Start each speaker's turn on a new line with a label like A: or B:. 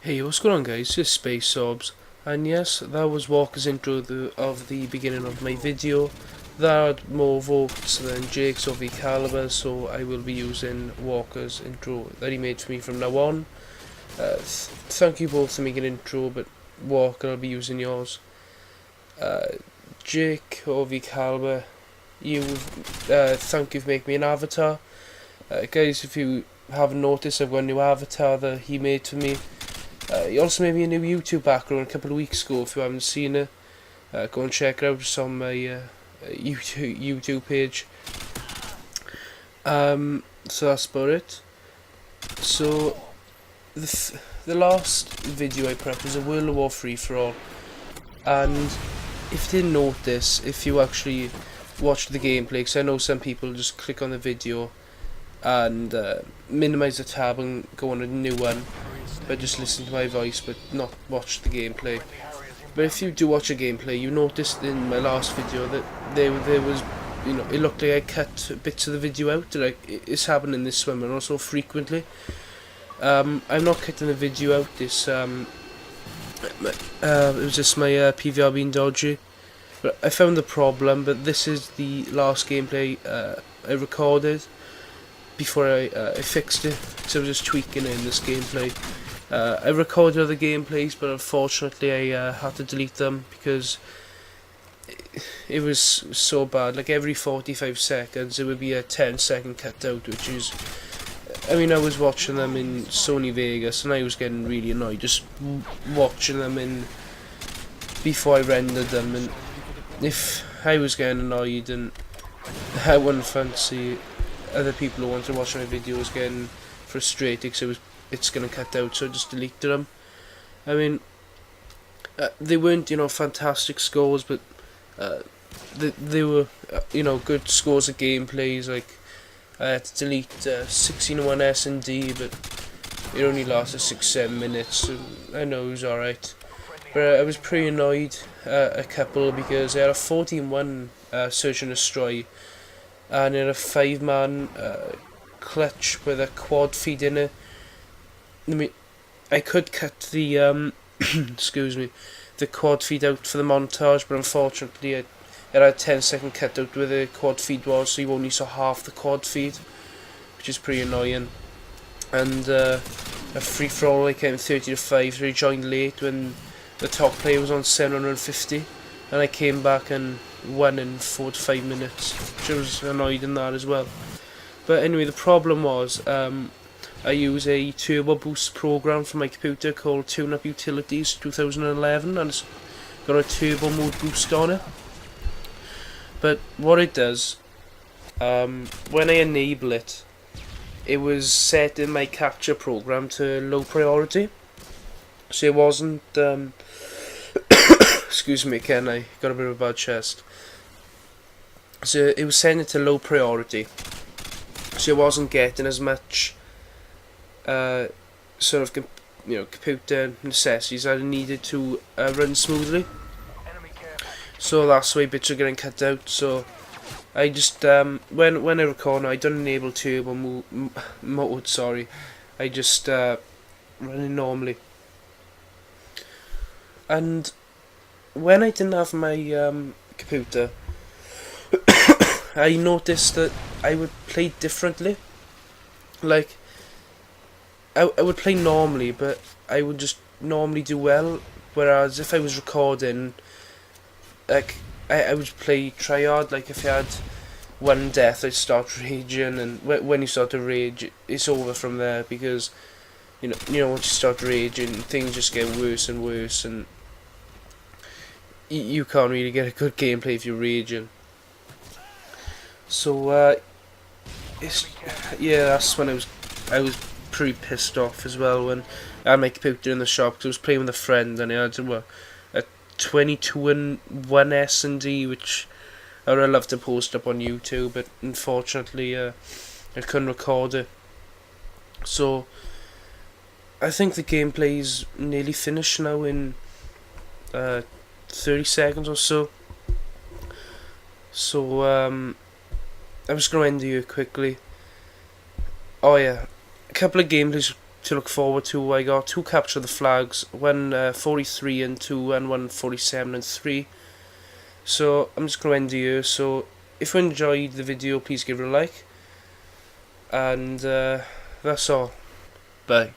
A: Hey, what's going on, guys? It's SpaceOrbs, and yes, that was Walker's intro of the beginning of my video. That had more votes than Jake's or vCaliiiburs, so I will be using Walker's intro that he made for me from now on. Thank you both for making an intro, but Walker, I'll be using yours. Jake or vCaliiibur, thank you for making me an avatar. Guys, if you haven't noticed, I've got a new avatar that he made for me. He also made me a new YouTube background a couple of weeks ago. If you haven't seen it, go and check it out. It's on my YouTube page. So that's about it. So the last video I prepped was a World of War free-for-all, and if you didn't notice, if you actually watched the gameplay, because I know some people just click on the video and minimize the tab and go on a new one, but just listen to my voice but not watch the gameplay. But if you do watch a gameplay, you noticed in my last video that there was, you know, it looked like I cut bits of the video out. Like, it's happening this swim and also frequently. I'm not cutting the video out. This it was just my PVR being dodgy. But I found the problem. But this is the last gameplay I recorded before I fixed it. So I was just tweaking it in this gameplay. I recorded other gameplays, but unfortunately I had to delete them because it was so bad. Like every 45 seconds it would be a 10-second cutout, which is, I mean, I was watching them in Sony Vegas and I was getting really annoyed just watching them in before I rendered them, and if I was getting annoyed and I wouldn't fancy other people who want to watch my videos getting frustrated because it's going to cut out, so I just deleted them. I mean, they weren't, you know, fantastic scores, but they were, you know, good scores of gameplays. Like, I had to delete 16-1 S&D, but it only lasted 6-7 minutes, so I know it was alright. But I was pretty annoyed a couple because I had a 14-1 Search and Destroy, and I had a 5-man clutch with a quad feed in it. I mean, I could cut the excuse me, the quad feed out for the montage, but unfortunately it had a 10-second cut out where the quad feed was, so you only saw half the quad feed, which is pretty annoying. And a free for all, I came 30-5, so I joined late when the top player was on 750, and I came back and won in 4 to 5 minutes, which I was annoyed in that as well. But anyway, the problem was, I use a turbo boost program from my computer called Tune Up Utilities 2011, and it's got a turbo mode boost on it. But what it does, when I enable it, it was set in my capture program to low priority, so it wasn't excuse me again, I got a bit of a bad chest. So it was set it to low priority, so it wasn't getting as much sort of computer necessities that I needed to run smoothly. So that's why bits are getting cut out. So I just when I record now, I don't enable turbo mode. Sorry, I just run it normally. And when I didn't have my computer, I noticed that I would play differently. Like, I would play normally, but I would just normally do well, whereas if I was recording, like, I would play tryhard. Like, if you had one death, I'd start raging, and when you start to rage, it's over from there, because, you know, once you start raging, things just get worse and worse, and you can't really get a good gameplay if you're raging. So, yeah, that's when I was pretty pissed off as well when I had my computer in the shop, because I was playing with a friend and I had a 22-1 S&D, which I would love to post up on YouTube, but unfortunately I couldn't record it. So I think the gameplay's nearly finished now in 30 seconds or so. So I'm just going to end here quickly. Oh yeah, a couple of gameplays to look forward to. I got 2 capture the flags, one 43 and 2, and one 47 and 3. So I'm just going to end here. So if you enjoyed the video, please give it a like, and that's all. Bye.